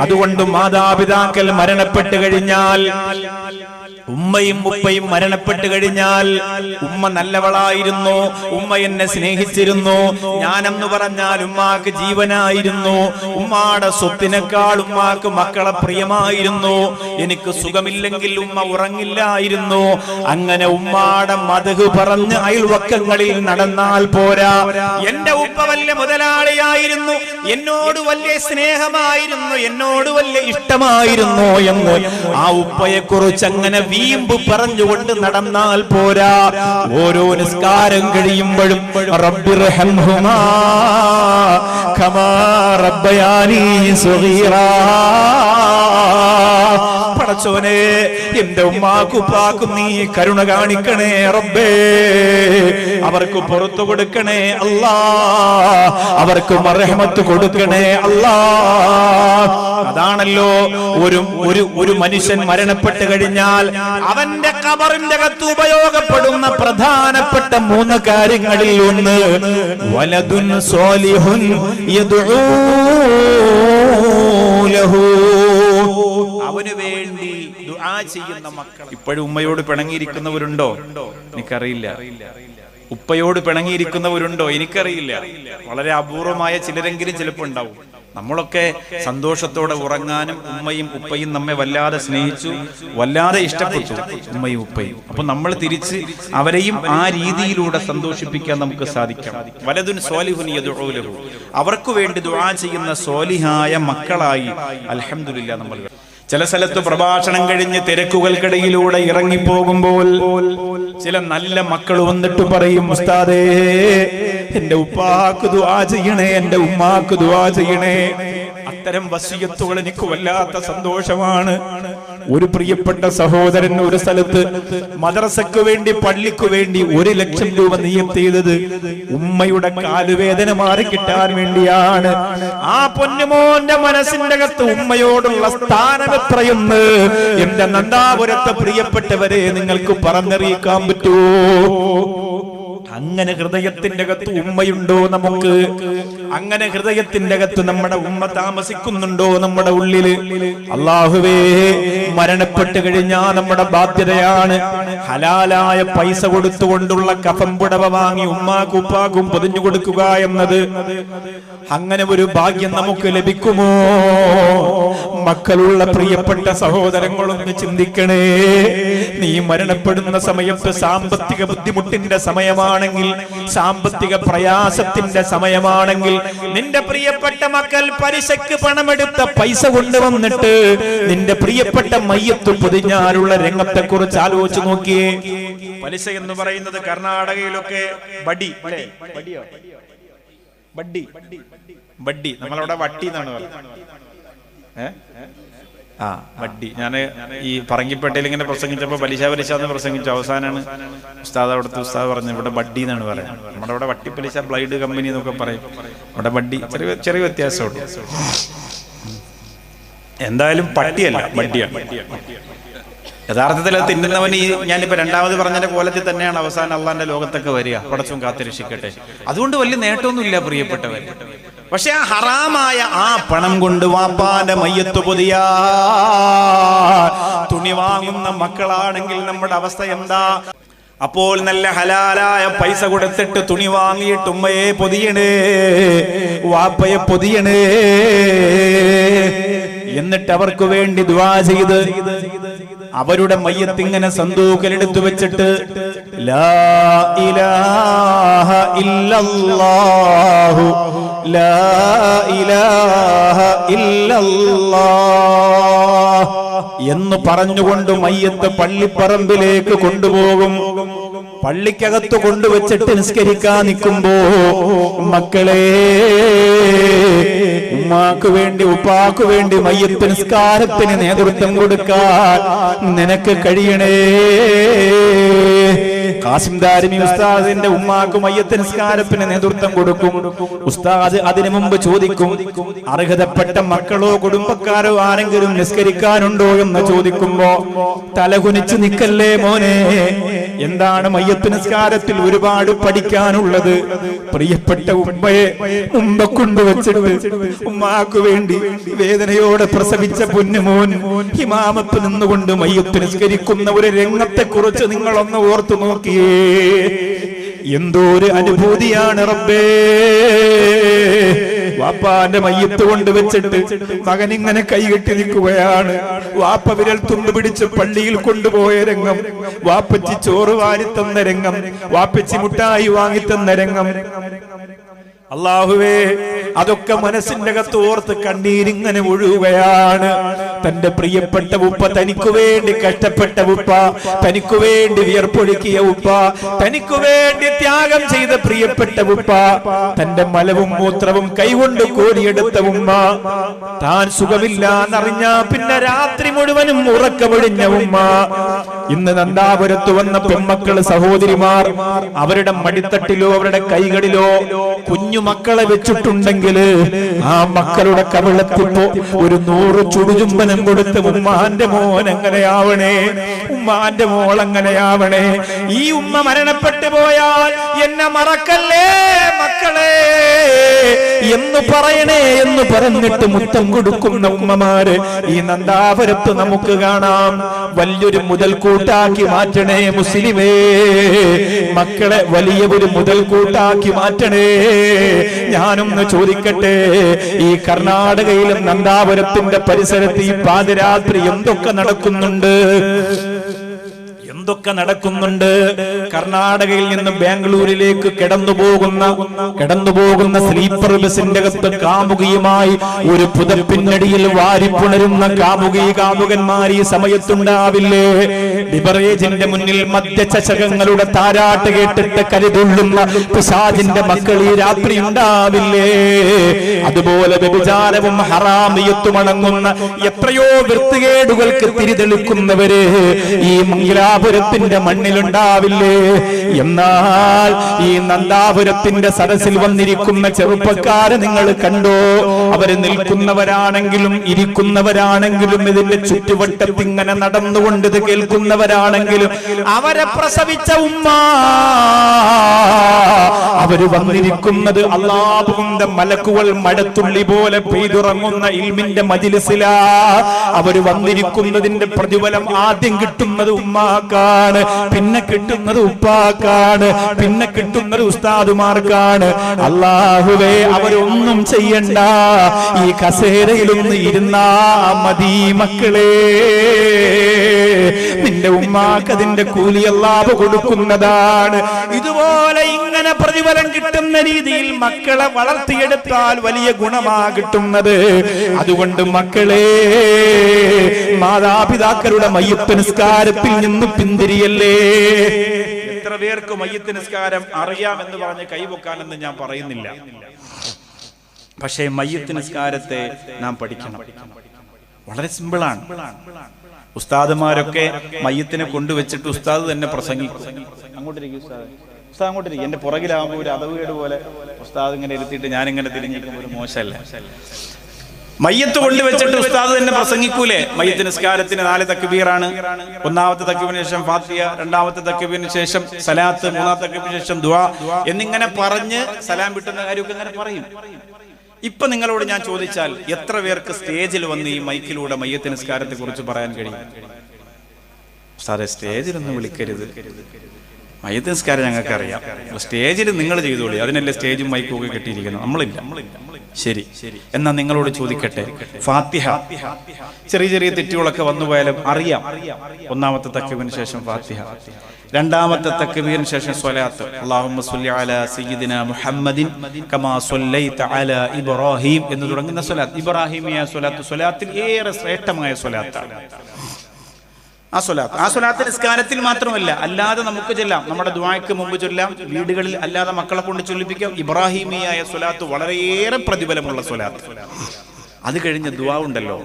അതുകൊണ്ട് മാതാപിതാക്കൾ മരണപ്പെട്ടു കഴിഞ്ഞാൽ, ഉമ്മയും ഉപ്പയും മരണപ്പെട്ടു കഴിഞ്ഞാൽ, ഉമ്മ നല്ലവളായിരുന്നു, ഉമ്മ എന്നെ സ്നേഹിച്ചിരുന്നു, ഞാനെന്ന് പറഞ്ഞാൽ ഉമ്മാക്ക് ജീവനായിരുന്നു, ഉമ്മാടെ സ്വത്തിനേക്കാൾ ഉമ്മാക്ക് മക്കളെ പ്രിയമായിരുന്നു, എനിക്ക് സുഖമില്ലെങ്കിൽ ഉമ്മ ഉറങ്ങില്ലായിരുന്നു. അങ്ങനെ ഉമ്മാടെ മദ്ഹ് പറഞ്ഞ് അയൽവക്കങ്ങളിൽ നടന്നാൽ പോരാ. എന്റെ ഉപ്പ വലിയ മുതലാളിയായിരുന്നു, എന്നോട് വലിയ സ്നേഹമായിരുന്നു, എന്നോട് വലിയ ഇഷ്ടമായിരുന്നു എന്ന് ആ ഉപ്പയെ കുറിച്ച് അങ്ങനെ വീമ്പ് പറഞ്ഞുകൊണ്ട് നടന്നാൽ പോരാ. ഓരോ നിസ്കാരം കഴിയുമ്പോഴും റബ്ബിർഹംഹുമാ കമാ റബ്ബയാനി സഗീറാ, പടച്ചോനെ എന്റെ ഉമ്മാക്കും ഉപ്പാക്കും നീ കരുണ കാണിക്കണേ റബ്ബേ, അവർക്ക് പുറത്തു കൊടുക്കണേ അല്ലാ, അവർക്ക് മർഹമത്ത് കൊടുക്കണേ അല്ലാ. അതാണല്ലോ ഒരു മനുഷ്യൻ മരണപ്പെട്ടു കഴിഞ്ഞാൽ അവന്റെ ഖബറിന്റെ അകത്ത് ഉപയോഗപ്പെടുന്ന പ്രധാനപ്പെട്ട 3 കാര്യങ്ങളിൽ ഒന്ന് വലദുൻ സ്വാലിഹുൻ യദ്ഉ ലഹു, അവന് വേണ്ടി ദുആ ചെയ്യുന്ന മക്കൾ. ഇപ്പോഴും ഉമ്മയോട് പിണങ്ങിയിരിക്കുന്നവരുണ്ടോ? എനിക്കറിയില്ല. ഉപ്പയോട് പിണങ്ങിയിരിക്കുന്നവരുണ്ടോ? എനിക്കറിയില്ല. വളരെ അപൂർവമായ ചിലരെങ്കിലും ചിലപ്പോൾ ഉണ്ടാവും. നമ്മളൊക്കെ സന്തോഷത്തോടെ ഉറങ്ങാനും ഉമ്മയും ഉപ്പയും നമ്മെ വല്ലാതെ സ്നേഹിച്ചു, വല്ലാതെ ഇഷ്ടപ്പെട്ടു ഉമ്മയും ഉപ്പയും. അപ്പൊ നമ്മൾ തിരിച്ച് അവരെയും ആ രീതിയിലൂടെ സന്തോഷിപ്പിക്കാൻ നമുക്ക് സാധിക്കണം. വലദുൻ സ്വാലിഹുൻ യദ്ഉ ലഹു, അവർക്ക് വേണ്ടി ദുആ ചെയ്യുന്ന സ്വാലിഹായ മക്കളായി അൽഹംദുലില്ലാ നമ്മൾ. ചില സ്ഥലത്ത് പ്രഭാഷണം കഴിഞ്ഞ് തിരക്കുകൾക്കിടയിലൂടെ ഇറങ്ങിപ്പോകുമ്പോൾ ചില നല്ല മക്കൾ വന്നിട്ട് പറയും, ഉസ്താദേ എന്റെ ഉപ്പാക്ക് ദുആ ചെയ്യണേ, എന്റെ ഉമ്മാക്ക് ദുആ ചെയ്യണേ. അത്തരം വസിയത്തുകൾ എനിക്ക് വല്ലാത്ത സന്തോഷമാണ്. ഒരു പ്രിയപ്പെട്ട സഹോദരൻ ഒരു സ്ഥലത്ത് മദ്രസക്ക് വേണ്ടി, പള്ളിക്ക് വേണ്ടി 1 ലക്ഷം രൂപ നിയത്ത് ചെയ്തത് ഉമ്മയുടെ കാലുവേദന മാറി കിട്ടാൻ വേണ്ടിയാണ്. ആ പൊന്നുമോന്റെ മനസ്സിന്റെ അകത്ത് ഉമ്മയോടുള്ള സ്ഥാനം എത്രയെന്ന് എന്റെ നന്ദാപുരത്തെ പ്രിയപ്പെട്ടവരെ നിങ്ങൾക്ക് പറഞ്ഞറിയിക്കാൻ പറ്റുമോ? അങ്ങനെ ഹൃദയത്തിന്റെ അകത്ത് ഉമ്മയുണ്ടോ നമുക്ക്? അങ്ങനെ ഹൃദയത്തിന്റെ അകത്ത് നമ്മുടെ ഉമ്മ താമസിക്കുന്നുണ്ടോ നമ്മുടെ ഉള്ളില്? അല്ലാഹുവേ, മരണപ്പെട്ട് കഴിഞ്ഞാൽ നമ്മുടെ ബാധ്യതയാണ് ഹലാലായ പൈസ കൊടുത്തുകൊണ്ടുള്ള കഫൻ പുടവ വാങ്ങി ഉമ്മാക്കും ഉപ്പാക്കും പൊതിഞ്ഞു കൊടുക്കുക എന്നത്. അങ്ങനെ ഒരു ഭാഗ്യം നമുക്ക് ലഭിക്കുമോ? മക്കളുള്ള പ്രിയപ്പെട്ട സഹോദരങ്ങളൊന്ന് ചിന്തിക്കണേ. നീ മരണപ്പെടുന്ന സമയത്ത് സാമ്പത്തിക ബുദ്ധിമുട്ടിന്റെ സമയമാണെങ്കിൽ, സാമ്പത്തിക പ്രയാസത്തിന്റെ സമയമാണെങ്കിൽ, നിന്റെ പ്രിയപ്പെട്ട മക്കൾ പലിശക്ക് പണമെടുത്ത പൈസ കൊണ്ടുവന്നിട്ട് നിന്റെ പ്രിയപ്പെട്ട മയ്യത്ത് പൊതിഞ്ഞാലുള്ള രംഗത്തെ കുറിച്ച് ആലോചിച്ച് നോക്കിയേ. പലിശ എന്ന് പറയുന്നത് കർണാടകയിലൊക്കെ ബഡി, ബഡ്ഡി, നമ്മളവിടെ വട്ടി എന്നാണ് പറയുന്നത്. വഡ്ഡി. ഞാൻ ഈ പറങ്കിപ്പേട്ടയിൽ ഇങ്ങനെ പ്രസംഗിച്ചപ്പോൾ പലിശ എന്ന് പ്രസംഗിച്ചു. അവസാനമാണ് ഉസ്താദ്, അവിടുത്തെ ഉസ്താദ് പറഞ്ഞു ഇവിടെ ബഡ്ഡി എന്നാണ് പറയുന്നത്. നമ്മുടെ അവിടെ വട്ടി പലിശ ബ്ലൈഡ് കമ്പനി എന്നൊക്കെ പറയും, അവിടെ ബഡ്ഡി. ചെറിയ വ്യത്യാസമുണ്ട്. എന്തായാലും പട്ടിയല്ല, ബഡ്ഡിയാണ്. യഥാർത്ഥത്തിൽ അത് തിന്നുന്നവൻ ഈ ഞാനിപ്പോ രണ്ടാമത് പറഞ്ഞതിന്റെ കോലത്തിൽ തന്നെയാണ് അവസാനം അള്ളാന്റെ ലോകത്തൊക്കെ വരിക. പടച്ചോൻ കാത്തിരക്ഷിക്കട്ടെ. അതുകൊണ്ട് വലിയ നേട്ടമൊന്നുമില്ല പ്രിയപ്പെട്ടവർ. പക്ഷെ ആ ഹറാമായ ആ പണം കൊണ്ട് വാപ്പാന്റെ മയ്യത്ത് പൊതിയ തുണി വാങ്ങുന്ന മക്കളാണെങ്കിൽ നമ്മുടെ അവസ്ഥ എന്താ? അപ്പോൾ നല്ല ഹലാലായ പൈസ കൊടുത്തിട്ട് തുണി വാങ്ങിയിട്ട് ഉമ്മയെ പൊതിയണേ, വാപ്പയെ പൊതിയണേ, എന്നിട്ട് അവർക്ക് വേണ്ടി ദുആ ചെയ്ത് അവരുടെ മയ്യത്ത് ഇങ്ങനെ സന്തൂക്കിലെടുത്തു വെച്ചിട്ട് ലാ ഇലാഹ ഇല്ലല്ലാഹു ലാ ഇലാഹ ഇല്ലല്ലാഹ് എന്ന് പറഞ്ഞുകൊണ്ട് മയ്യത്ത് പള്ളിപ്പറമ്പിലേക്ക് കൊണ്ടുപോകും. പള്ളിക്കകത്ത് കൊണ്ടുവച്ചിട്ട് നിസ്കരിക്കാൻ നിൽക്കുമ്പോ മക്കളെ, ഉമ്മാക്ക് വേണ്ടി ഉപ്പാക്ക് വേണ്ടി മയ്യത്ത് നിസ്കാരത്തിന് നേതൃത്വം കൊടുക്കാൻ നിനക്ക് കഴിയണേ. ഖാസിം ദാരിമി ഉസ്താദിന്റെ ഉമ്മാക്ക് മയ്യത്ത് നിസ്കാരത്തിന് നേതൃത്വം കൊടുക്കും. ഉസ്താദ് അതിനു മുമ്പ് ചോദിക്കും, അർഹതപ്പെട്ട മക്കളോ കുടുംബക്കാരോ ആരെങ്കിലും നിസ്കരിക്കാനുണ്ടോ എന്ന് ചോദിക്കുമ്പോ തലകുനിച്ച് നിക്കല്ലേ മോനെ, എന്താണ് മയ്യത്ത് നിസ്കാരത്തിൽ ഒരുപാട് പഠിക്കാനുള്ളത്? പ്രിയപ്പെട്ട ഉമ്മയെ മുമ്പ് കൊണ്ടുവച്ചിട്ട് ഉമ്മാക്ക് വേണ്ടി വേദനയോടെ പ്രസവിച്ച പൊന്നുമോൻ ഹിമാമത്ത് നിന്നുകൊണ്ട് മയ്യത്ത് നിസ്കരിക്കുന്ന ഒരു രംഗത്തെ കുറിച്ച് നിങ്ങളൊന്ന് ഓർത്തു നോക്കിയേ. എന്തോ ഒരു അനുഭൂതിയാണ് റബ്ബേ. വാപ്പാന്റെ മയ്യത്ത് കൊണ്ടുവച്ചിട്ട് മകൻ ഇങ്ങനെ കൈകെട്ടി നിൽക്കുകയാണ്. വാപ്പ വിരൽ തുമ്പ് പിടിച്ച് പള്ളിയിൽ കൊണ്ടുപോയ രംഗം, വാപ്പച്ചി ചോറ് വാരിത്തന്ന രംഗം, വാപ്പച്ചി മുട്ടായി വാങ്ങിത്തന്ന രംഗം. അല്ലാഹുവേ, അതൊക്കെ മനസ്സിന്റെ അകത്ത് ഓർത്ത് കണ്ണീരിങ്ങനെ ഒഴുകുകയാണ്. തന്റെ പ്രിയപ്പെട്ട ഉപ്പ, തനിക്കു വേണ്ടി കഷ്ടപ്പെട്ട ഉപ്പ, തനിക്കു വേണ്ടി വിയർപ്പൊഴുക്കിയ ഉപ്പ, തനിക്കു വേണ്ടി ത്യാഗം ചെയ്ത പ്രിയപ്പെട്ട ഉപ്പ, തന്റെ മലവും മൂത്രവും കൈകൊണ്ട് കോരിയെടുത്ത ഉമ്മ, താൻ സുഖമില്ലാന്നറിഞ്ഞ പിന്നെ രാത്രി മുഴുവനും ഉറക്കമൊഴിഞ്ഞ ഉമ്മ. ഇന്ന് നന്ദാപുരത്ത് വന്ന പെൺമക്കള്, സഹോദരിമാർ, അവരുടെ മടിത്തട്ടിലോ അവരുടെ കൈകളിലോ കുഞ്ഞു മക്കളെ വെച്ചിട്ടുണ്ടെങ്കിൽ ആ മക്കളുടെ കവിളത്തിപ്പോ ഒരു 100 ചുടുചുംബനം കൊടുത്ത് ഉമ്മാന്റെ മോൻ എങ്ങനെയാവണേ, ഉമ്മാന്റെ മോൾ എങ്ങനെയാവണേ. ഈ ഉമ്മ മരണപ്പെട്ടു പോയാൽ എന്നെ മറക്കല്ലേ മക്കളെ എന്ന് പറയണേ എന്ന് പറഞ്ഞിട്ട് മുത്തം കൊടുക്കുന്ന ഉമ്മമാര് ഈ നന്ദാപുരത്ത് നമുക്ക് കാണാം. വലിയൊരു മുതൽക്കൂട്ടാക്കി മാറ്റണേ മുസ്ലിമേ, മക്കളെ വലിയ ഒരു മുതൽക്കൂട്ടാക്കി മാറ്റണേ. ഞാനൊന്ന് ചോദിക്കട്ടെ, ഈ കർണാടകയിലും നന്ദാപുരത്തിന്റെ പരിസരത്ത് ഈ പാതിരാത്രി എന്തൊക്കെ നടക്കുന്നുണ്ട്? എന്തൊക്കെ നടക്കുന്നുണ്ട്? കർണാടകയിൽ നിന്ന് ബാംഗ്ലൂരിലേക്ക് കടന്നുപോകുന്ന സ്ലീപ്പർ ബസിന്റെ അകത്ത് കാമുകിയുമായി ഒരു പുതപ്പിന്നടിയിൽ വാരിപ്പുണരുന്ന കാമുകന്മാർ ഈ സമയത്തുണ്ടാവില്ലേ? ബിവറേജിന്റെ മുന്നിൽ മദ്യചഷകങ്ങളുടെ താരാട്ട് കേട്ടിട്ട് കരുതുള്ളുന്ന പിശാചിന്റെ മക്കൾ ഈ രാത്രി ഉണ്ടാവില്ലേ? അതുപോലെ വ്യഭിചാരവും ഹറാമിയത്തും അടങ്ങുന്ന എത്രയോ വൃത്തികേടുകൾക്ക് തിരിതെളിക്കുന്നവര് ഈ മംഗലാപുരത്തിന്റെ മണ്ണിലുണ്ടാവില്ലേ? എന്നാൽ ഈ നന്ദാപുരത്തിന്റെ സദസ്സിൽ വന്നിരിക്കുന്ന ചെറുപ്പക്കാരെ നിങ്ങൾ കണ്ടോ? അവര് നിൽക്കുന്നവരാണെങ്കിലും ഇരിക്കുന്നവരാണെങ്കിലും ഇതിന്റെ ചുറ്റുവട്ടത്ത് ഇങ്ങനെ നടന്നുകൊണ്ട് ഇത് കേൾക്കുന്നവരാണെങ്കിലും അവരെ പ്രസവിച്ച ഉമ്മ, അവര് വന്നിരിക്കുന്നത് അല്ലാഹുവിന്റെ മലക്കുകൾ മഴത്തുള്ളി പോലെ പെയ്തുറങ്ങുന്ന ഇൽമിന്റെ മജ്‌ലിസിലാ. അവര് വന്നിരിക്കുന്നതിന്റെ പ്രതിഫലം ആദ്യം കിട്ടുന്നത് ഉമ്മാക്കാണ്, പിന്നെ കിട്ടുന്നത് ഉപ്പാക്കാണ്, പിന്നെ കിട്ടുന്നത് ഉസ്താദുമാർക്കാണ്. അല്ലാഹുവേ, അവരൊന്നും ചെയ്യണ്ട, ഈ കസേരയിലൊന്ന് ഇരുന്നാ മതി മക്കളെ. നിന്റെ ഉമ്മാക്ക് അതിന്റെ കൂലി അല്ലാഹു കൊടുക്കുന്നതാണ്. ഇതുപോലെ ഇങ്ങനെ പ്രതിഫലം കിട്ടുന്ന രീതിയിൽ മക്കളെ വളർത്തിയെടുത്താൽ വലിയ ഗുണമാ കിട്ടുന്നത്. അതുകൊണ്ട് മക്കളെ, മാതാപിതാക്കളുടെ മയ്യിത്ത് നിസ്കാരത്തിൽ നിന്ന് പിന്തിരിയല്ലേ. എത്ര പേർക്ക് മയ്യിത്ത് നിസ്കാരം അറിയാമെന്ന് പറഞ്ഞ് കൈവെക്കാനെന്ന് ഞാൻ പറയുന്നില്ല. പക്ഷേ മയ്യിത്ത് നിസ്കാരത്തെ നാം പഠിക്കണം. വളരെ സിമ്പിളാണ്. ഉസ്താദുമാരൊക്കെ മയ്യത്തിനെ കൊണ്ടുവച്ചിട്ട് ഉസ്താദ് തന്നെ പ്രസംഗിക്കും. അങ്ങോട്ടിരിക്കും ഉസ്താദ്, ഉസ്താദ് അങ്ങോട്ടിരിക്കും. എന്റെ പുറകിലാകുമ്പോൾ ഒരു അതവുകേട് പോലെ ഉസ്താദ് ഇങ്ങനെ ഇരുത്തിയിട്ട് ഞാനിങ്ങനെ തിരിഞ്ഞിരിക്കുമ്പോൾ ഒരു മോശമല്ല. മയ്യത്ത് കൊണ്ടുവച്ചിട്ട് ഉസ്താദ് തന്നെ പ്രസംഗിക്കൂലേ? മയ്യത്ത് നിസ്കാരത്തിന് 4 തക്ബീറാണ്. ഒന്നാമത്തെ തക്ബീറിന് ശേഷം ഫാത്തിഹ, രണ്ടാമത്തെ തക്ബീറിന് ശേഷം സലാത്ത്, മൂന്നാമത്തെ തക്ബീറിന് ശേഷം ദുആ എന്നിങ്ങനെ പറഞ്ഞ് സലാം വിട്ടുന്ന കാര്യമൊക്കെ ഇങ്ങനെ പറയും. ഇപ്പൊ നിങ്ങളോട് ഞാൻ ചോദിച്ചാൽ എത്ര പേർക്ക് സ്റ്റേജിൽ വന്ന് ഈ മൈക്കിലൂടെ മയ്യത്ത് നിസ്കാരത്തെ കുറിച്ച് പറയാൻ കഴിയും? സാറേ, സ്റ്റേജിലൊന്നും വിളിക്കരുത്, മയ്യത്ത് നിസ്കാരം ഞങ്ങൾക്ക് അറിയാം, സ്റ്റേജിൽ നിങ്ങൾ ചെയ്തോളി, അതിനല്ലേ സ്റ്റേജും മൈക്കും ഒക്കെ കെട്ടിയിരിക്കുന്നു, നമ്മളില്ല. ശരി, എന്നാ നിങ്ങളോട് ചോദിക്കട്ടെ, ഫാത്തിഹ ചെറിയ ചെറിയ തെറ്റുകളൊക്കെ വന്നുപോയാലും അറിയാം. ഒന്നാമത്തെ തക്ബീറിന് ശേഷം ഫാത്തിഹ, രണ്ടാമത്തെ തക്ബീറിന് ശേഷം സ്വലാത്ത്, അല്ലാഹുമ്മ സ്വല്ലി അലാ സയ്യിദിനാ മുഹമ്മദിൻ കമാ സ്വല്ലൈത അലാ ഇബ്രാഹിം എന്ന് തുടങ്ങുന്ന സ്വലാത്ത്. ഇബ്രാഹിമിയ സ്വലാത്ത് സ്വലാത്തിൽ ഏറെ ശ്രേഷ്ഠമായ സ്വലാത്താണ്. ആ സ്വലാത്ത് നിസ്കാരത്തിൽ മാത്രമല്ല, അല്ലാതെ നമുക്ക് ചൊല്ലാം, നമ്മുടെ ദുആയ്ക്ക് മുമ്പ് ചൊല്ലാം, വീടുകളിൽ അല്ലാതെ മക്കളെ കൊണ്ട് ചൊല്ലിപ്പിക്കാം. ഇബ്രാഹിമിയായ സ്വലാത്ത് വളരെയേറെ പ്രതിഫലമുള്ള സ്വലാത്ത്. അത് കഴിഞ്ഞ ദുആ ഉണ്ടല്ലോ,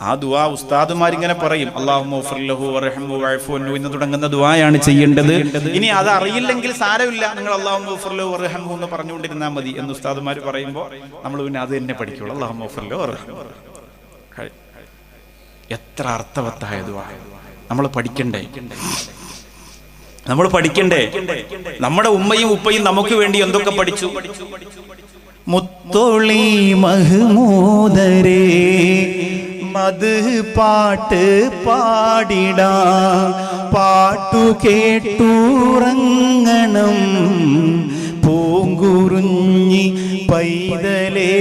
ആ ദുആ ഉസ്താദുമാരിങ്ങനെ പറയും, അല്ലാഹുമ്മ ഗ്ഫിർ ലഹു വർഹംഹു വഅഫു അൻഹു എന്ന് തുടങ്ങുന്ന ദുആയാണ് ചെയ്യേണ്ടത്. ഇനി അത് അറിയില്ലെങ്കിൽ സാരമില്ല, നിങ്ങൾ അല്ലാഹുമ്മ ഗ്ഫിർ ലഹു വർഹംഹു എന്ന് പറഞ്ഞുകൊണ്ടിരുന്നാൽ മതി എന്ന് ഉസ്താദുമാർ പറയുമ്പോൾ നമ്മൾ പിന്നെ അത് തന്നെ പഠിക്കുള്ളൂ. അല്ലാഹുമ്മ ഗ്ഫിർ ലഹു വർഹംഹു. എത്ര അർത്ഥവത്തായ ദുആ നമ്മൾ പഠിക്കണ്ടേ? നമ്മൾ പഠിക്കണ്ടേ? നമ്മുടെ ഉമ്മയും ഉപ്പയും നമുക്ക് വേണ്ടി എന്തൊക്കെ പഠിച്ചു? മുത്തൊളി മഹ്മൂദരേ മത് പാട്ട് പാടിടാ, പാട്ടു കേട്ടുറങ്ങണം പൂങ്കുറുഞ്ഞി പൈതലേ,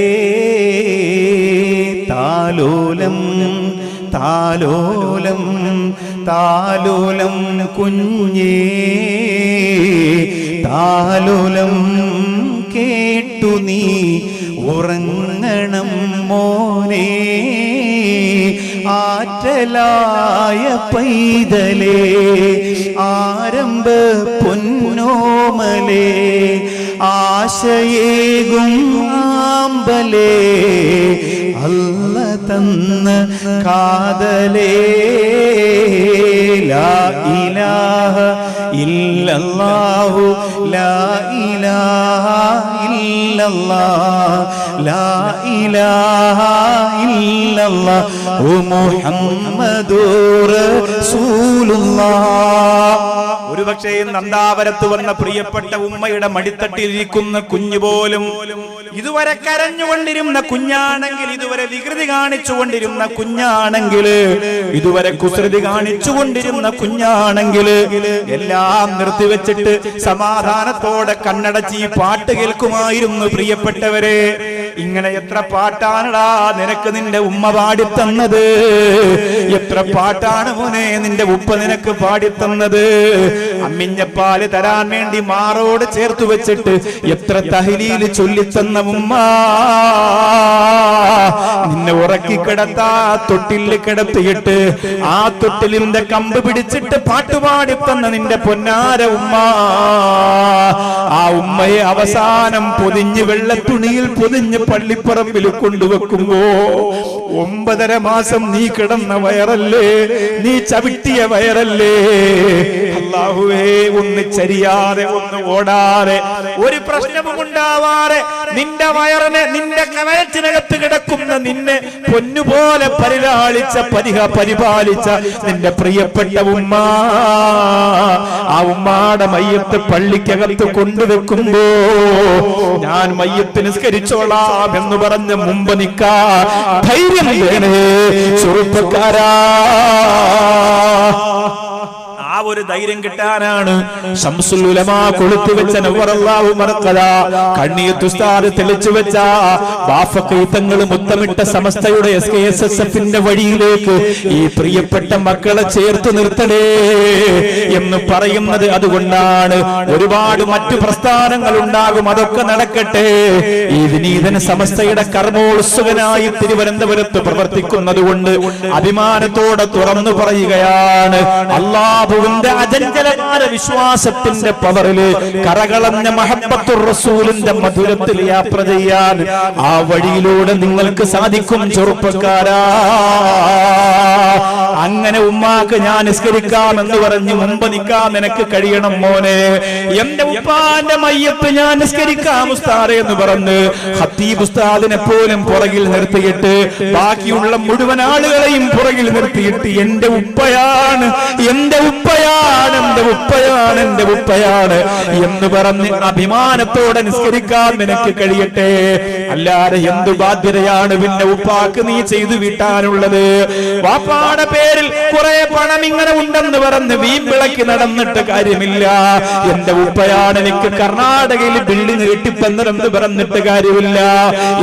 താലോലം താലോലം താലോലം കുഞ്ഞേ, താലോലം കേട്ടു നീ ഉറങ്ങണം മോനെ, ആറ്റലായ പൈതലേ ആരംഭ പൊന്നോമലേ, ആശയേകും ആമ്പലേ അല്ല തന്ന കാതലേ, ലാ ഇലാഹ ഇല്ലല്ലാഹു ലാ ഇലാഹ ഇല്ലല്ലാഹ് ലാ ഇലാഹ ഇല്ലല്ലാഹു മുഹമ്മദുർ റസൂലുള്ളാഹ്. ഒരുപക്ഷേ നന്ദാവരത്ത് വന്ന പ്രിയപ്പെട്ട ഉമ്മയുടെ മടിത്തട്ടിലിരിക്കുന്ന കുഞ്ഞു പോലും ഇതുവരെ കരഞ്ഞുകൊണ്ടിരുന്ന കുഞ്ഞാണെങ്കിൽ, ഇതുവരെ വികൃതി കാണിച്ചുകൊണ്ടിരുന്ന കുഞ്ഞാണെങ്കിൽ, ഇതുവരെ കുസൃതി കാണിച്ചുകൊണ്ടിരുന്ന കുഞ്ഞാണെങ്കിൽ എല്ലാം നിർത്തിവെച്ചിട്ട് സമാധാനത്തോടെ കണ്ണടച്ച് ഈ പാട്ട് കേൾക്കുമായിരുന്നു. പ്രിയപ്പെട്ടവരെ, ഇങ്ങനെ എത്ര പാട്ടാണടാ നിനക്ക് നിന്റെ ഉമ്മ പാടിത്തന്നത്, എത്ര പാട്ടാണ് മോനെ നിന്റെ ഉപ്പ നിനക്ക് പാടിത്തന്നത്. അമ്മിഞ്ഞപ്പാല് തരാൻ വേണ്ടി മാറോട് ചേർത്ത് വെച്ചിട്ട് എത്ര തഹ്ലീല് ചൊല്ലിത്തന്ന ഉമ്മ, നിന്നെ ഉറക്കി കിടത്താ തൊട്ടില് കിടത്തിയിട്ട് ആ തൊട്ടിലിന്റെ കമ്പ് പിടിച്ചിട്ട് പാട്ടുപാടി തന്ന നിന്റെ പൊന്നാര ഉമ്മ, ആ ഉമ്മയെ അവസാനം പൊതിഞ്ഞ് വെള്ളത്തുണിയിൽ പൊതിഞ്ഞ് പള്ളിപ്പറമ്പിൽ കൊണ്ടുവെക്കുമ്പോ 9.5 മാസം നീ കിടന്ന വയറല്ലേ, നീ ചവിട്ടിയ വയറല്ലേ. അല്ലാഹുവേ, ഒന്ന് ചരിയാതെ ഒന്ന് ഓടാതെ ഒരു പ്രശ്നവും ഉണ്ടാവാതെ നിന്റെ വയറിനെ, നിന്റെ കവയത്തിനകത്ത് കിടക്കുന്ന നിന്നെ പൊന്നുപോലെ പരിപാലിച്ച നിന്റെ പ്രിയപ്പെട്ട ഉമ്മ, ആ ഉമ്മാടെ മയ്യത്ത് പള്ളിക്കകത്ത് കൊണ്ടുവെക്കുമ്പോ ഞാൻ മയ്യത്ത് നിസ്കരിച്ചോളാം എന്ന് പറഞ്ഞ് മുമ്പ് നിൽക്കാ ധൈര്യം വേണേ ചെറുപ്പക്കാരാ. ആ ഒരു ധൈര്യം കിട്ടാനാണ് ശംസുൽ ഉലമാ കൊളുത്തി വെച്ച നവറല്ലാഹു മർഖദ കണ്ണിയത്ത് ഉസ്താദ് തെളിച്ചു വെച്ച വാഫഖീതങ്ങൾ മുത്തമിട്ട സമസ്തയുടെ SKSSF-ന്റെ വഴിയിലേക്ക് ഈ പ്രിയപ്പെട്ട മക്കളെ ചേർത്ത് നിർത്തണേ എന്ന് പറയുന്നത്. അതുകൊണ്ടാണ് ഒരുപാട് മറ്റു പ്രസ്ഥാനങ്ങൾ ഉണ്ടാകും, അതൊക്കെ നടക്കട്ടെ. ഈ വിനീതൻ സമസ്തയുടെ കർമ്മോത്സുകനായി തിരുവനന്തപുരത്ത് പ്രവർത്തിക്കുന്നത് കൊണ്ട് അഭിമാനത്തോടെ തുറന്നു പറയുകയാണ്, അല്ലാഹു അജഞ്ചലമായ വിശ്വാസത്തിന്റെ പവറില് കറകളഞ്ഞ മഹബ്ബത്തുർ റസൂലിന്റെ മധുരത്തിൽ യാത്ര ചെയ്യാൻ ആ വഴിയിലൂടെ നിങ്ങൾക്ക് സാധിക്കും ചെറുപ്പക്കാരാ. അങ്ങനെ ഉമ്മാക്ക് ഞാൻ നിസ്കരിക്കാം എന്ന് പറഞ്ഞ് മുമ്പ് നിൽക്കാൻ നിനക്ക് കഴിയണം മോനെ. എന്റെ ഉപ്പാന്റെ മയ്യത്ത് ഞാൻ നിസ്കരിക്കാം ഉസ്താദേ എന്ന് പറഞ്ഞ് ഖത്തീബ് ഉസ്താദിനെ പോലും പുറകിൽ നിർത്തിയിട്ട് ബാക്കിയുള്ള മുഴുവൻ ആളുകളെയും പുറകിൽ നിർത്തിയിട്ട് എന്റെ ഉപ്പയാണ്, എന്റെ ഉപ്പയാണ്, എന്റെ ഉപ്പയാണ്, എന്റെ ഉപ്പയാണ് എന്ന് പറഞ്ഞ് അഭിമാനത്തോടെ നിസ്കരിക്കാൻ നിനക്ക് കഴിയട്ടെ. അല്ലാതെ എന്തു ബാധ്യതയാണ് പിന്നെ ഉപ്പാക്ക് നീ ചെയ്തു വീട്ടാനുള്ളത്? വാപ്പാടെ പേരിൽ കുറെ പണം ഇങ്ങനെ ഉണ്ടെന്ന് പറഞ്ഞ് വീമ്പിളക്കി നടന്നിട്ട് കാര്യമില്ല. എന്റെ ഉപ്പയാണ് എനിക്ക് കർണാടകയിൽ ബിൽഡിംഗ് കെട്ടിത്തന്നതെന്ന് പറഞ്ഞിട്ട് കാര്യമില്ല.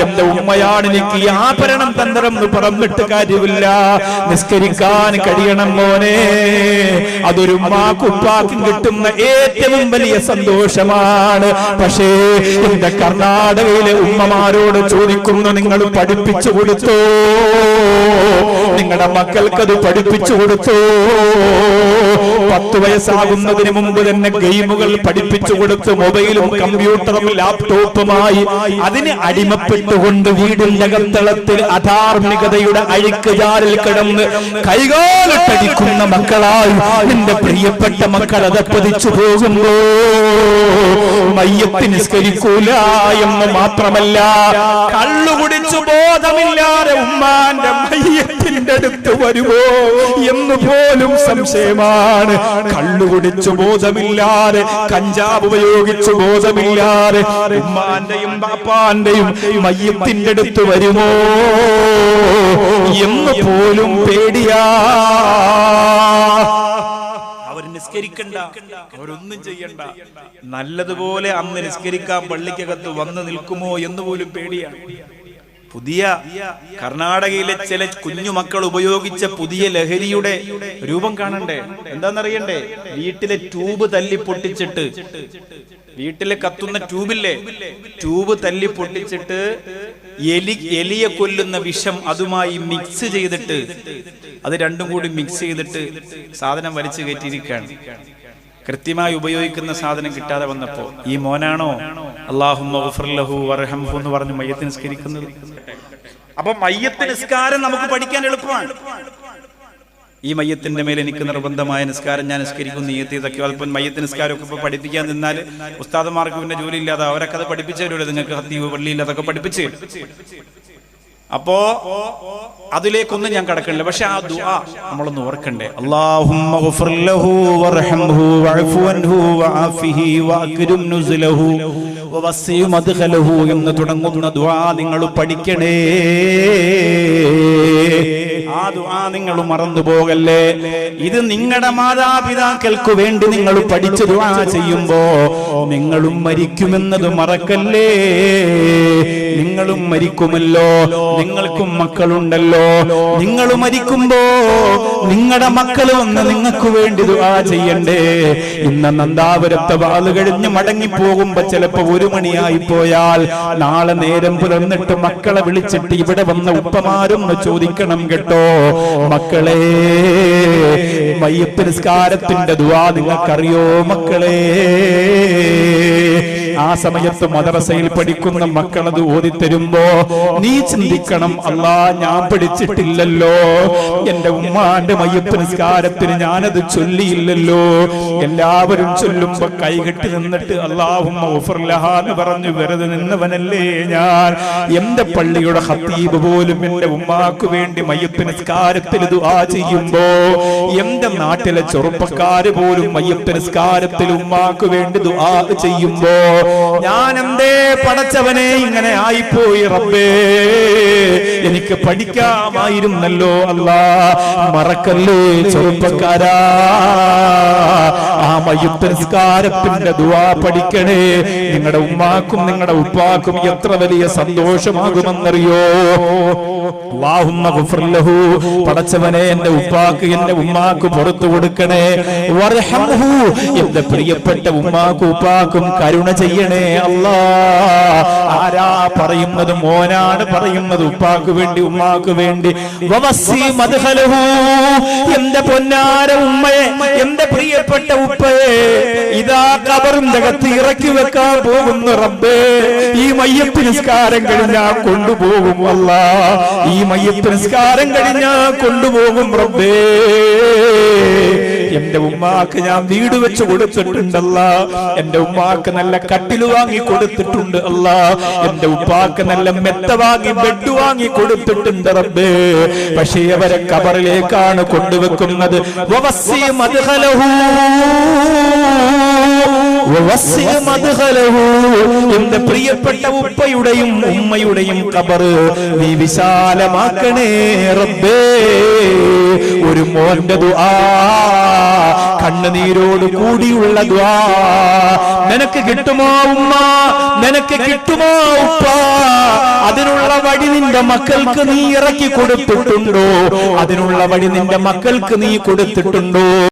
എന്റെ ഉമ്മയാണ് എനിക്ക് ഈ ആഭരണം തന്നതെന്ന് പറഞ്ഞിട്ട് കാര്യമില്ല. നിസ്കരിക്കാൻ കഴിയണം മോനെ. അതൊരു ഉമ്മാക്കും ഉപ്പാക്കും കിട്ടുന്ന ഏറ്റവും വലിയ സന്തോഷമാണ്. പക്ഷേ എന്റെ കർണാടകയിലെ ഉമ്മമാരോട് ചോദിക്കുന്നു, നിങ്ങൾ പഠിപ്പിച്ചു കൊടുത്തോ? നിങ്ങളുടെ മക്കൾക്കത് പഠിപ്പിച്ചു കൊടുത്തോ? 10 വയസ്സാകുന്നതിന് മുമ്പ് തന്നെ ഗെയിമുകൾ പഠിപ്പിച്ചു കൊടുത്ത് മൊബൈലും കമ്പ്യൂട്ടറും ലാപ്ടോപ്പുമായി അതിന് അടിമപ്പെട്ടുകൊണ്ട് വീടിന്റെ അകത്തളത്തിൽ അധാർമികതയുടെ അഴുക്കുചാലിൽ കിടന്ന് കൈകാലിട്ടടിക്കുന്ന മക്കളായി നിന്റെ പ്രിയപ്പെട്ട മക്കൾ അതപ്പതിച്ചു പോകുമ്പോ മയ്യത്ത് നിസ്കരിക്കൂല എന്ന് മാത്രമല്ല, കള്ളുകുടിച്ചു ബോധമില്ലാതെ ഉമ്മാന്റെ മയ്യത്തിന്റെ മയ്യത്തിന്റെ അടുത്ത് വരുമോ എന്ന് പോലും സംശയമാണ്. കള്ളുകുടിച്ചു ബോധമില്ലാതെ, കഞ്ചാവ് ഉപയോഗിച്ചു ബോധമില്ലാതെ ഉമ്മാന്റെയും ബാപ്പാന്റെയും മയ്യത്തിന്റെ അടുത്ത് വരുമോ എന്ന് പോലും പേടിയാ. അവർ നിസ്കരിക്കണ്ട, അവരൊന്നും ചെയ്യണ്ട, നല്ലതുപോലെ അന്ന് നിസ്കരിക്കാൻ പള്ളിക്കകത്ത് വന്ന് നിൽക്കുമോ എന്ന് പോലും പേടിയാണ്. പുതിയ കർണാടകയിലെ ചില കുഞ്ഞുമക്കൾ ഉപയോഗിച്ച പുതിയ ലഹരിയുടെ രൂപം കാണണ്ടേ? എന്താണെന്നറിയണ്ടേ? വീട്ടിലെ ട്യൂബ് തല്ലി പൊട്ടിച്ചിട്ട്, വീട്ടിലെ കത്തുന്ന ട്യൂബില്ലേ, ട്യൂബ് തല്ലി പൊട്ടിച്ചിട്ട് എലിയെ കൊല്ലുന്ന വിഷം അതുമായി മിക്സ് ചെയ്തിട്ട്, അത് രണ്ടും കൂടി മിക്സ് ചെയ്തിട്ട് സാധനം വലിച്ചു കയറ്റിയിരിക്കുകയാണ്. കൃത്യമായി ഉപയോഗിക്കുന്ന സാധനം കിട്ടാതെ വന്നപ്പോ ഈ മോനാണോ അല്ലാഹുമ്മ ഗഫിർ ലഹു വർഹംഹു എന്ന് പറഞ്ഞു മയ്യത്ത് നിസ്കരിക്കുന്നത്? അപ്പൊ മയ്യത്ത് നിസ്കാരം നമുക്ക് പഠിക്കാൻ എളുപ്പമാണ്. ഈ മയ്യത്തിന്റെ മേലെ എനിക്ക് നിർബന്ധമായ നിസ്കാരം ഞാൻ നിസ്കരിക്കും നിയ്യത്ത് ചെയ്തൊക്കെ. അല്പം മയ്യത്ത് നിസ്കാരമൊക്കെ ഇപ്പൊ പഠിപ്പിക്കാൻ നിന്നാൽ ഉസ്താദന്മാർക്ക് പിന്നെ ജോലി ഇല്ലാതെ അവരൊക്കെ അത് പഠിപ്പിച്ചു തരുമല്ലോ. നിങ്ങൾക്ക് ഹത്തീവ് പള്ളിയില്ല, അതൊക്കെ പഠിപ്പിച്ചു തരും. അപ്പോ അതിലേക്കൊന്നും ഞാൻ കടക്കണില്ല. പക്ഷെ ആ ദുആ നമ്മളൊന്ന് ഓർക്കണ്ടേ? അല്ലാഹുമ്മ ഗഫിർ ലഹു വർഹംഹു വഅഫു അൻഹു വആഫിഹി വഅക്രിം നുസ്ലഹു വവസ്സി മദ്ഖലഹു എന്ന് തുടങ്ങുന്ന ദുആ നിങ്ങൾ പഠിക്കണേ. ആ ദുആ നിങ്ങൾ മറന്നു പോകല്ലേ. ഇത് നിങ്ങളുടെ മാതാപിതാക്കൾക്ക് വേണ്ടി നിങ്ങൾ പഠിച്ച് ദുആ ചെയ്യുമ്പോ നിങ്ങളും മരിക്കുമെന്നത് മറക്കല്ലേ. നിങ്ങളും മരിക്കുമല്ലോ, നിങ്ങൾക്കും മക്കളുണ്ടല്ലോ. നിങ്ങൾ മരിക്കുമ്പോ നിങ്ങളുടെ മക്കൾ വന്ന് നിങ്ങൾക്ക് വേണ്ടി ദുആ ചെയ്യണ്ടേ? ഇന്ന് നന്ദാപുരത്തെ വാള് കഴിഞ്ഞ് മടങ്ങിപ്പോകുമ്പോ ചിലപ്പോ 1 മണിയായി പോയാൽ നാളെ നേരം പുലർന്നിട്ട് മക്കളെ വിളിച്ചിട്ട് ഇവിടെ വന്ന ഉപ്പമാരൊന്ന് ചോദിക്കണം കേട്ടോ, മക്കളെ മയ്യത്ത് നിസ്കാരത്തിന്റെ ദുആ നിങ്ങൾക്കറിയോ മക്കളെ? ആ സമയത്ത് മദ്രസയിൽ പഠിക്കുന്ന മക്കളത് ഓതിത്തരുമ്പോ നീ ചിന്തിക്കണം, അല്ലാ ഞാൻ പഠിച്ചിട്ടില്ലല്ലോ, എന്റെ ഉമ്മാന്റെ മയ്യത്ത് നിസ്കാരത്തിന് ഞാനത് ചൊല്ലിയില്ലല്ലോ. എല്ലാവരും ചൊല്ലുമ്പോ കൈകെട്ടി നിന്നിട്ട് അല്ലാഹുമ്മ ഗഫിർ ലഹാ എന്ന് പറഞ്ഞു വെറുതെ നിന്നവനല്ലേ ഞാൻ. എന്റെ പള്ളിയുടെ ഖത്തീബ് പോലും എന്റെ ഉമ്മാക്ക് വേണ്ടി മയ്യത്ത് നിസ്കാരത്തിൽ ദുആ ചെയ്യുമ്പോ, എന്റെ നാട്ടിലെ ചെറുപ്പക്കാര് പോലും മയ്യത്ത് നിസ്കാരത്തിൽ ഉമ്മാക്ക് വേണ്ടി ദുആ ചെയ്യുമ്പോ ഞാൻ എന്തേ പടച്ചവനെ ഇങ്ങനെ ആയിപ്പോയി റബ്ബേ, എനിക്ക് പഠിക്കാമായിരുന്നല്ലോ. അല്ലാ മറക്കല്ലേ ചെറുപ്പക്കാരാ, ആ മയ്യത്ത് നിസ്കാരത്തിന്റെ ദുആ പഠിക്കണേ. നിങ്ങളുടെ ഉമ്മാക്കും നിങ്ങളുടെ ഉപ്പാക്കും എത്ര വലിയ സന്തോഷമാകുമെന്നറിയോ? അല്ലാഹുമ്മ ഗഫിർ ലഹു, പടച്ചവനെ എന്റെ ഉപ്പാക്ക് എന്റെ ഉമ്മാക്ക് പുറത്തു കൊടുക്കണേ. വർഹംഹു, എന്റെ പ്രിയപ്പെട്ട ഉമ്മാക്കും ഉപ്പാക്കും കരുണ ചെയ്യണേ അല്ലാ. ആരാ പറയുന്നത്? മോനാണ് പറയുന്നത്, ഉപ്പാക്ക് വേണ്ടി ഉമ്മാക്ക് വേണ്ടി. വവസ്സി മദ്ഖലഹു, എന്റെ പൊന്നാര ഉമ്മയെ, എന്റെ പ്രിയപ്പെട്ട ഉപ്പയെ ഇതാ ഖബറിന്റെ അകത്ത് ഇറക്കി വെക്കാൻ പോകുന്നു റബ്ബേ. ഈ മയ്യത്ത് നിസ്കാരം കഴിഞ്ഞാ കൊണ്ടുപോകും അല്ലാ, ഈ മയ്യത്ത് നിസ്കാരം കഴിഞ്ഞാ കൊണ്ടുപോകും റബ്ബേ. എന്റെ ഉമ്മാക്ക് ഞാൻ വീട് വെച്ച് കൊടുത്തിട്ടുണ്ടല്ല, എന്റെ ഉമ്മാക്ക് നല്ല കട്ടിൽ വാങ്ങി കൊടുത്തിട്ടുണ്ട് അല്ല, എന്റെ ഉപ്പാക്ക് നല്ല മെത്ത വാങ്ങി ബെഡ് വാങ്ങി കൊടുത്തിട്ടുണ്ട് റബ്ബേ. പക്ഷേ അവരെ ഖബറിലേക്കാണ് കൊണ്ടുവെക്കുന്നത്. വവസ്സി മദ്ഖലഹു, വവസ്സി മദ്ഖലഹു, എന്റെ പ്രിയപ്പെട്ട ഉപ്പയുടെയും ഉമ്മയുടെയും ഖബർ നീ വിശാലമാക്കണേ റബ്ബേ. ഒരു മോന്റെ ദുആ, കണ്ണുനീരോട് കൂടിയുള്ള ദുആ നിനക്ക് കിട്ടുമോ ഉമ്മ? നിനക്ക് കിട്ടുമോ ഉപ്പ? അതിനുള്ള വഴി നിന്റെ മക്കൾക്ക് നീ ഇറക്കി കൊടുത്തിട്ടുണ്ടോ? അതിനുള്ള വഴി നിന്റെ മക്കൾക്ക് നീ കൊടുത്തിട്ടുണ്ടോ?